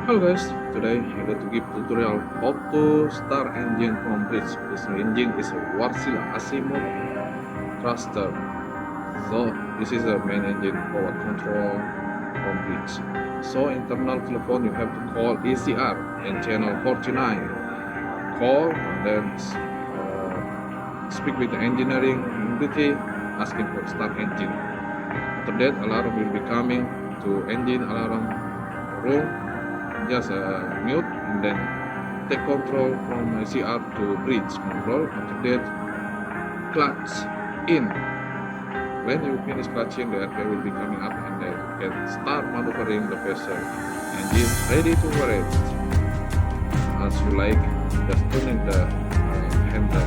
Hello guys, today I'm going to give tutorial how to start engine from bridge. This engine is a Wartsila-azimuth thruster. So this is the main engine power control from bridge. So internal telephone you have to call ECR and channel 49. Call and then speak with the engineering unity asking for start engine. After that alarm will be coming to engine alarm room. Just mute and then take control from CR to bridge control. After that, clutch in. When you finish clutching, the airplane will be coming up and then you can start maneuvering the vessel. Engine ready to operate. As you like, just turning the handle